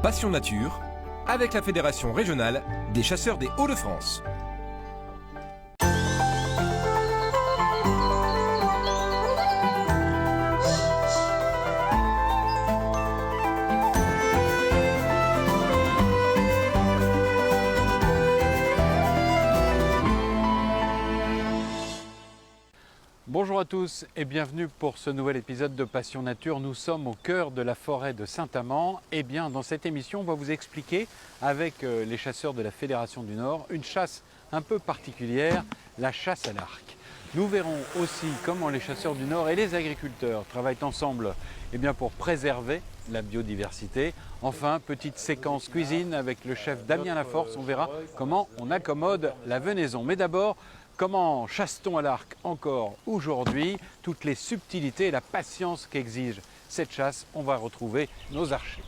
Passion Nature, avec la Fédération régionale des chasseurs des Hauts-de-France. Bonjour à tous et bienvenue pour ce nouvel épisode de Passion Nature. Nous sommes au cœur de la forêt de Saint-Amand. Et bien dans cette émission, on va vous expliquer avec les chasseurs de la Fédération du Nord une chasse un peu particulière, la chasse à l'arc. Nous verrons aussi comment les chasseurs du Nord et les agriculteurs travaillent ensemble pour préserver la biodiversité. Enfin, petite séquence cuisine avec le chef Damien Laforce. On verra comment on accommode la venaison. Mais d'abord, comment chasse-t-on à l'arc encore aujourd'hui? Toutes les subtilités et la patience qu'exige cette chasse, on va retrouver nos archers.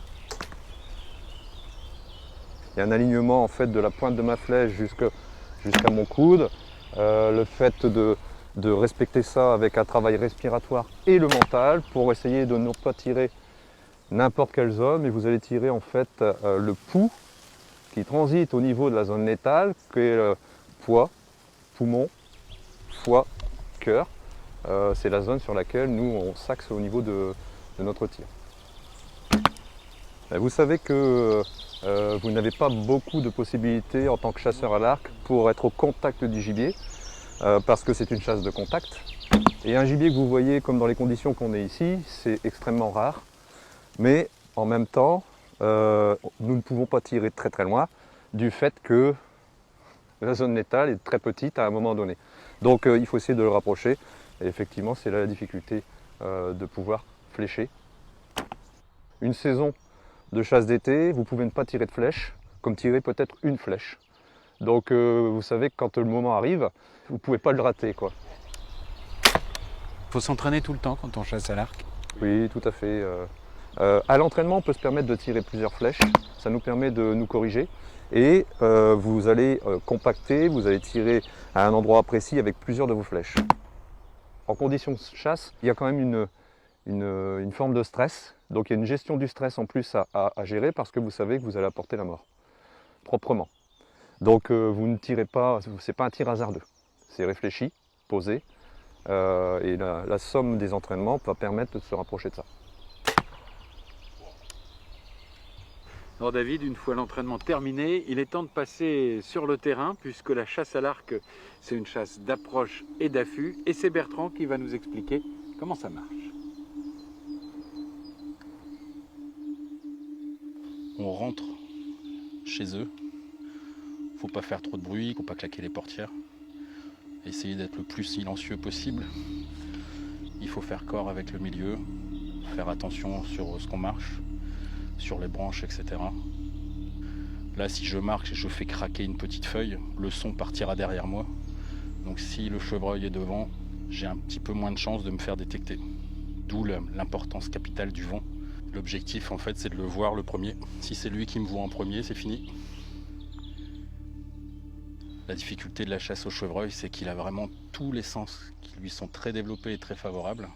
Il y a un alignement en fait de la pointe de ma flèche jusqu'à mon coude. Le fait de respecter ça avec un travail respiratoire et le mental pour essayer de ne pas tirer n'importe quelle zone, mais vous allez tirer en fait le pouls qui transite au niveau de la zone létale, qui est le poids, poumon, foie, cœur. C'est la zone sur laquelle nous on s'axe au niveau de notre tir. Vous savez que vous n'avez pas beaucoup de possibilités en tant que chasseur à l'arc pour être au contact du gibier, parce que c'est une chasse de contact. Et un gibier que vous voyez comme dans les conditions qu'on est ici, c'est extrêmement rare. Mais en même temps, nous ne pouvons pas tirer très très loin du fait que la zone létale est très petite à un moment donné. Donc il faut essayer de le rapprocher. Et effectivement, c'est là la difficulté de pouvoir flécher. Une saison de chasse d'été, vous pouvez ne pas tirer de flèche, comme tirer peut-être une flèche. Donc vous savez que quand le moment arrive, vous ne pouvez pas le rater, quoi. Il faut s'entraîner tout le temps quand on chasse à l'arc. Oui, tout à fait. À l'entraînement, on peut se permettre de tirer plusieurs flèches. Ça nous permet de nous corriger. Et vous allez compacter, vous allez tirer à un endroit précis avec plusieurs de vos flèches. En conditions de chasse, il y a quand même une forme de stress. Donc il y a une gestion du stress en plus à gérer parce que vous savez que vous allez apporter la mort, proprement. Donc vous ne tirez pas, c'est pas un tir hasardeux. C'est réfléchi, posé. Et la somme des entraînements va permettre de se rapprocher de ça. Alors David, une fois l'entraînement terminé, il est temps de passer sur le terrain puisque la chasse à l'arc, c'est une chasse d'approche et d'affût. Et c'est Bertrand qui va nous expliquer comment ça marche. On rentre chez eux, faut pas faire trop de bruit, faut pas claquer les portières, essayer d'être le plus silencieux possible. Il faut faire corps avec le milieu, faire attention sur ce qu'on marche, sur les branches, etc. Là, si je marche et je fais craquer une petite feuille, le son partira derrière moi. Donc si le chevreuil est devant, j'ai un petit peu moins de chances de me faire détecter. D'où l'importance capitale du vent. L'objectif, en fait, c'est de le voir le premier. Si c'est lui qui me voit en premier, c'est fini. La difficulté de la chasse au chevreuil, c'est qu'il a vraiment tous les sens qui lui sont très développés et très favorables.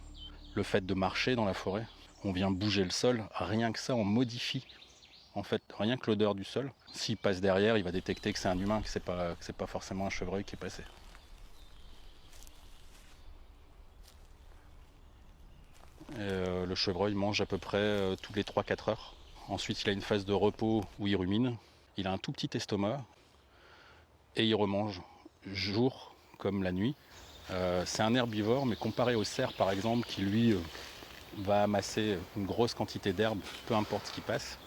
Le fait de marcher dans la forêt, on vient bouger le sol, rien que ça, on modifie. En fait, rien que l'odeur du sol. S'il passe derrière, il va détecter que c'est un humain, que c'est pas forcément un chevreuil qui est passé. Le chevreuil mange à peu près tous les 3-4 heures. Ensuite, il a une phase de repos où il rumine. Il a un tout petit estomac et il remange jour comme la nuit. C'est un herbivore, mais comparé au cerf par exemple, qui lui va amasser une grosse quantité d'herbe, peu importe ce qui passe,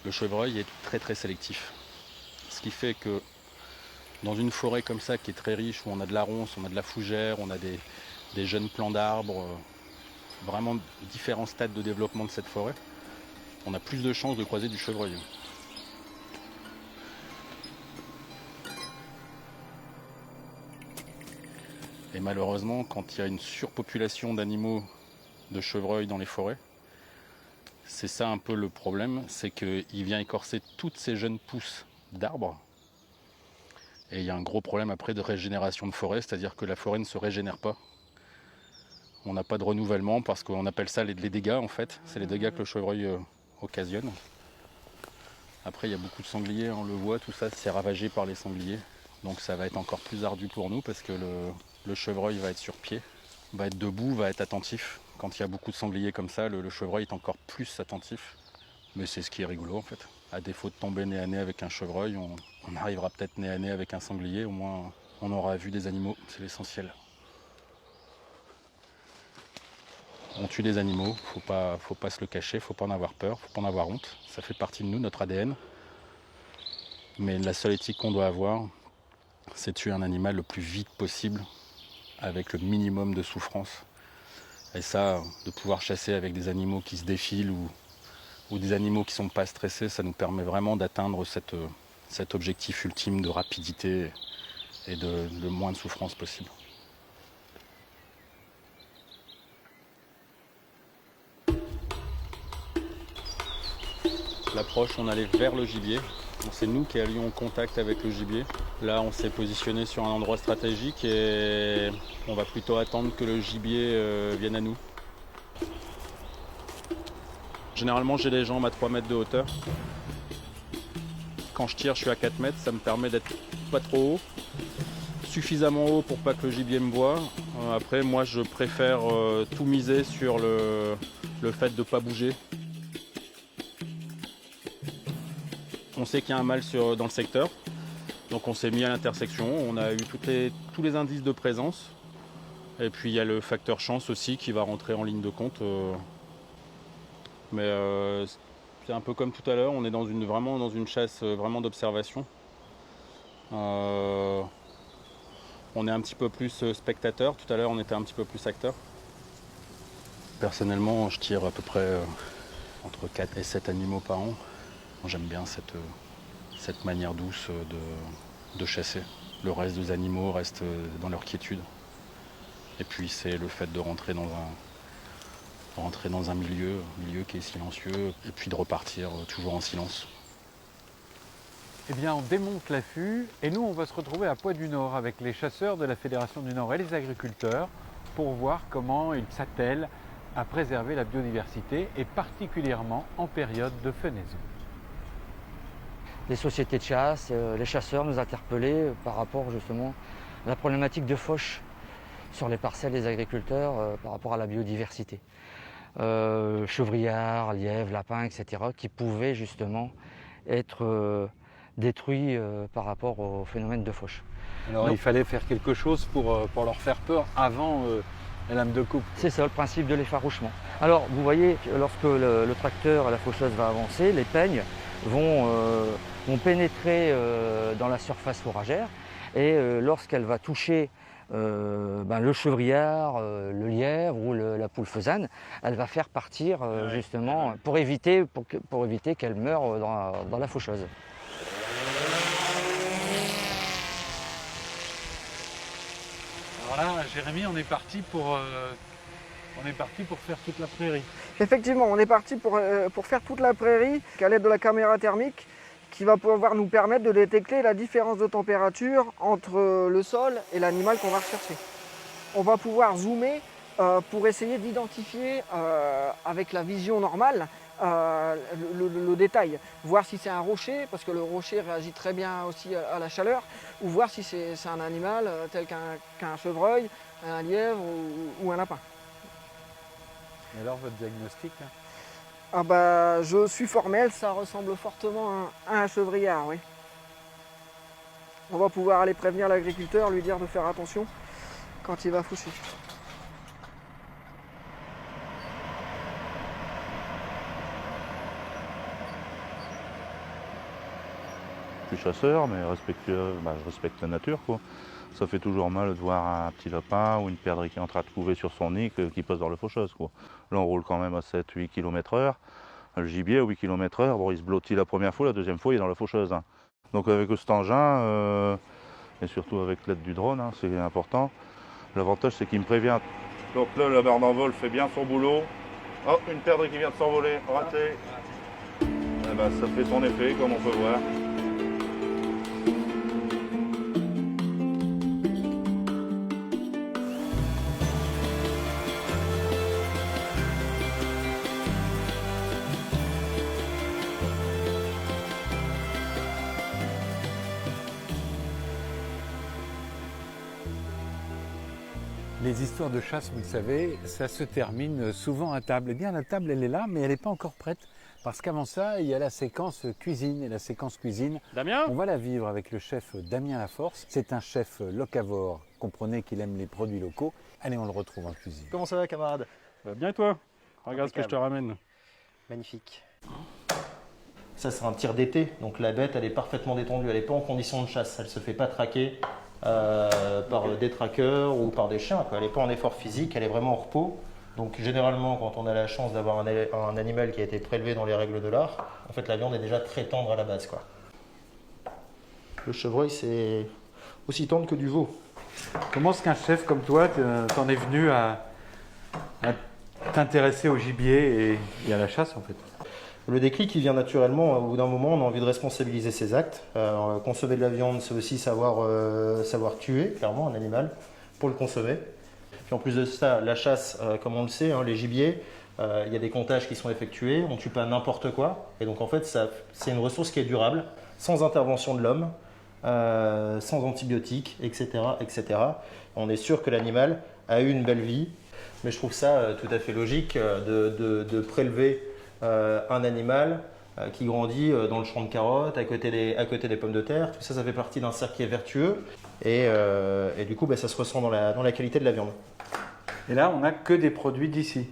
le chevreuil est très très sélectif. Ce qui fait que dans une forêt comme ça qui est très riche, où on a de la ronce, on a de la fougère, on a des jeunes plants d'arbres, vraiment différents stades de développement de cette forêt, on a plus de chances de croiser du chevreuil. Et malheureusement, quand il y a une surpopulation d'animaux de chevreuils dans les forêts, c'est ça un peu le problème, c'est qu'il vient écorcer toutes ces jeunes pousses d'arbres. Et il y a un gros problème après de régénération de forêt, c'est-à-dire que la forêt ne se régénère pas. On n'a pas de renouvellement parce qu'on appelle ça les dégâts en fait, c'est les dégâts que le chevreuil occasionne. Après, il y a beaucoup de sangliers, on le voit, tout ça c'est ravagé par les sangliers. Donc ça va être encore plus ardu pour nous parce que le chevreuil va être sur pied, va être debout, va être attentif. Quand il y a beaucoup de sangliers comme ça, le chevreuil est encore plus attentif. Mais c'est ce qui est rigolo en fait. À défaut de tomber nez à nez avec un chevreuil, on arrivera peut-être nez à nez avec un sanglier. Au moins, on aura vu des animaux, c'est l'essentiel. On tue des animaux, faut pas se le cacher, faut pas en avoir peur, faut pas en avoir honte. Ça fait partie de nous, notre ADN. Mais la seule éthique qu'on doit avoir, c'est tuer un animal le plus vite possible, avec le minimum de souffrance. Et ça, de pouvoir chasser avec des animaux qui se défilent ou des animaux qui ne sont pas stressés, ça nous permet vraiment d'atteindre cet objectif ultime de rapidité et de moins de souffrance possible. L'approche, on allait vers le gibier. C'est nous qui allions en contact avec le gibier. Là, on s'est positionné sur un endroit stratégique et on va plutôt attendre que le gibier vienne à nous. Généralement, j'ai les jambes à 3 mètres de hauteur. Quand je tire, je suis à 4 mètres. Ça me permet d'être pas trop haut, suffisamment haut pour pas que le gibier me voie. Après, moi, je préfère tout miser sur le fait de ne pas bouger. On sait qu'il y a un mâle dans le secteur, donc on s'est mis à l'intersection, on a eu tous les indices de présence. Et puis il y a le facteur chance aussi qui va rentrer en ligne de compte. Mais c'est un peu comme tout à l'heure, on est vraiment dans une chasse vraiment d'observation. On est un petit peu plus spectateur, tout à l'heure on était un petit peu plus acteur. Personnellement, je tire à peu près entre 4 et 7 animaux par an. J'aime bien cette manière douce de chasser. Le reste des animaux reste dans leur quiétude. Et puis c'est le fait de rentrer dans un milieu qui est silencieux, et puis de repartir toujours en silence. Eh bien, on démonte l'affût et nous, on va se retrouver à Poix-du-Nord avec les chasseurs de la Fédération du Nord et les agriculteurs pour voir comment ils s'attellent à préserver la biodiversité et particulièrement en période de fenaison. Les sociétés de chasse, les chasseurs nous interpellaient par rapport justement à la problématique de fauche sur les parcelles des agriculteurs par rapport à la biodiversité. Chevriards, lièvres, lapins, etc. qui pouvaient justement être détruits par rapport au phénomène de fauche. Alors donc, il fallait faire quelque chose pour leur faire peur avant la lame de coupe. C'est ça le principe de l'effarouchement. Alors vous voyez, lorsque le tracteur, la faucheuse va avancer, les peignes vont pénétrer dans la surface fourragère et lorsqu'elle va toucher le chevriard, le lièvre ou la poule faisane, elle va faire partir justement pour éviter qu'elle meure dans la faucheuse. Alors là, Jérémy, on est parti pour faire toute la prairie. Effectivement, on est parti pour faire toute la prairie à l'aide de la caméra thermique qui va pouvoir nous permettre de détecter la différence de température entre le sol et l'animal qu'on va rechercher. On va pouvoir zoomer pour essayer d'identifier avec la vision normale le détail, voir si c'est un rocher, parce que le rocher réagit très bien aussi à la chaleur, ou voir si c'est un animal tel qu'un chevreuil, un lièvre ou un lapin. Et alors votre diagnostic là ? Ah bah, je suis formel, ça ressemble fortement à un chevriard, oui. On va pouvoir aller prévenir l'agriculteur, lui dire de faire attention quand il va faucher. Je suis chasseur, mais je respecte la nature, quoi. Ça fait toujours mal de voir un petit lapin ou une perdrix qui est en train de couver sur son nid qui passe dans la faucheuse, quoi. Là, on roule quand même à 7-8 km/h. Le gibier à 8 km/h, bon, il se blottit la première fois, la deuxième fois, il est dans la faucheuse. Hein. Donc avec cet engin, et surtout avec l'aide du drone, hein, c'est important. L'avantage, c'est qu'il me prévient. Donc là, la barre d'envol fait bien son boulot. Oh, une perdrix qui vient de s'envoler, raté. Eh ben, ça fait son effet, comme on peut voir. Les histoires de chasse, vous le savez, ça se termine souvent à table. Eh bien, la table, elle est là, mais elle n'est pas encore prête. Parce qu'avant ça, il y a la séquence cuisine. Et la séquence cuisine, Damien, on va la vivre avec le chef Damien Laforce. C'est un chef locavore. Comprenez qu'il aime les produits locaux. Allez, on le retrouve en cuisine. Comment ça va, camarade? ça va bien et toi? Regarde ce que je te ramène. Magnifique. Ça, c'est un tir d'été, donc la bête, elle est parfaitement détendue. Elle n'est pas en condition de chasse. Elle ne se fait pas traquer par des traqueurs ou par des chiens, quoi. Elle n'est pas en effort physique, elle est vraiment en repos. Donc généralement, quand on a la chance d'avoir un animal qui a été prélevé dans les règles de l'art, en fait, la viande est déjà très tendre à la base, quoi. Le chevreuil, c'est aussi tendre que du veau. Comment est-ce qu'un chef comme toi, t'en es venu à t'intéresser au gibier et à la chasse, en fait? Le déclic, il vient naturellement. Au bout d'un moment, on a envie de responsabiliser ses actes. Consommer de la viande, c'est aussi savoir tuer, clairement, un animal pour le consommer. Puis en plus de ça, la chasse, comme on le sait, hein, les gibiers, il y a des comptages qui sont effectués, on ne tue pas n'importe quoi. Et donc en fait, c'est une ressource qui est durable, sans intervention de l'homme, sans antibiotiques, etc., etc. On est sûr que l'animal a eu une belle vie. Mais je trouve ça tout à fait logique de prélever un animal qui grandit dans le champ de carottes, à côté des pommes de terre. Tout ça, ça fait partie d'un cercle qui est vertueux. Et du coup, ça se ressent dans la qualité de la viande. Et là, on n'a que des produits d'ici.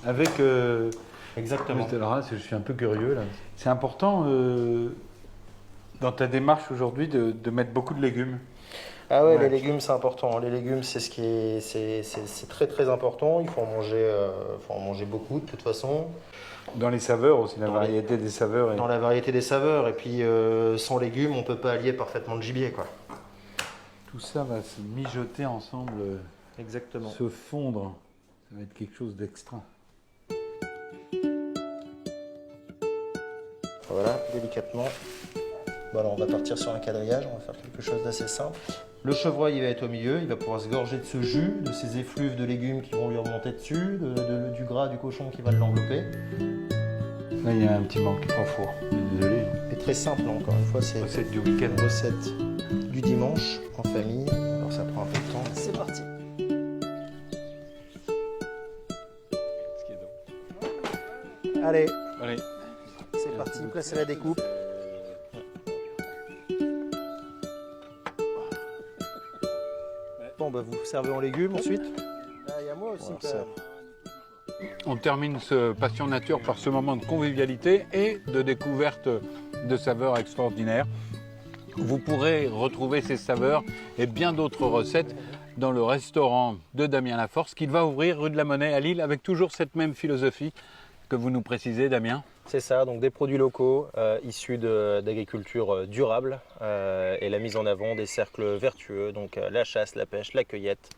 Avec. Exactement. Alors là, je suis un peu curieux là. C'est important dans ta démarche aujourd'hui de mettre beaucoup de légumes. Ah ouais, les légumes, c'est important. Les légumes, c'est très très important. Il faut en manger beaucoup de toute façon. Dans les saveurs aussi, la variété des saveurs. Dans la variété des saveurs. Et puis, sans légumes, on ne peut pas allier parfaitement le gibier, quoi. Tout ça va se mijoter ensemble. Exactement. Se fondre. Ça va être quelque chose d'extra. Voilà, délicatement. Bon, alors on va partir sur un quadrillage, on va faire quelque chose d'assez simple. Le chevreuil, il va être au milieu, il va pouvoir se gorger de ce jus, de ces effluves de légumes qui vont lui remonter dessus, du gras du cochon qui va l'envelopper. Là, il y a un petit manque au four. Désolé. Et très simple, hein, encore une fois, c'est Recette du week-end. recette du dimanche en famille. Alors ça prend un peu de temps. C'est parti. Allez, Allez. c'est parti, placez la découpe. Bon, vous servez en légumes ensuite. Il y a moi aussi. On termine ce Passion Nature par ce moment de convivialité et de découverte de saveurs extraordinaires. Vous pourrez retrouver ces saveurs et bien d'autres recettes dans le restaurant de Damien Laforce qu'il va ouvrir rue de la Monnaie à Lille avec toujours cette même philosophie que vous nous précisez, Damien. C'est ça, donc des produits locaux issus d'agriculture durable et la mise en avant des cercles vertueux, donc la chasse, la pêche, la cueillette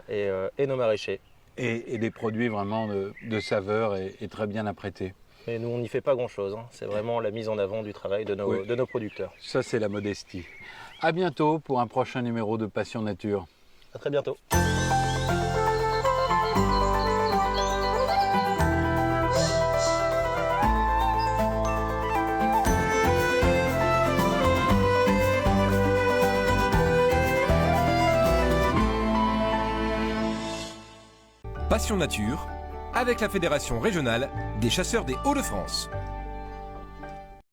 et nos maraîchers. Et des produits vraiment de saveur et très bien apprêtés. Et nous, on n'y fait pas grand-chose, hein. C'est vraiment la mise en avant du travail de nos producteurs. Ça, c'est la modestie. À bientôt pour un prochain numéro de Passion Nature. À très bientôt. Passion Nature, avec la Fédération régionale des chasseurs des Hauts-de-France.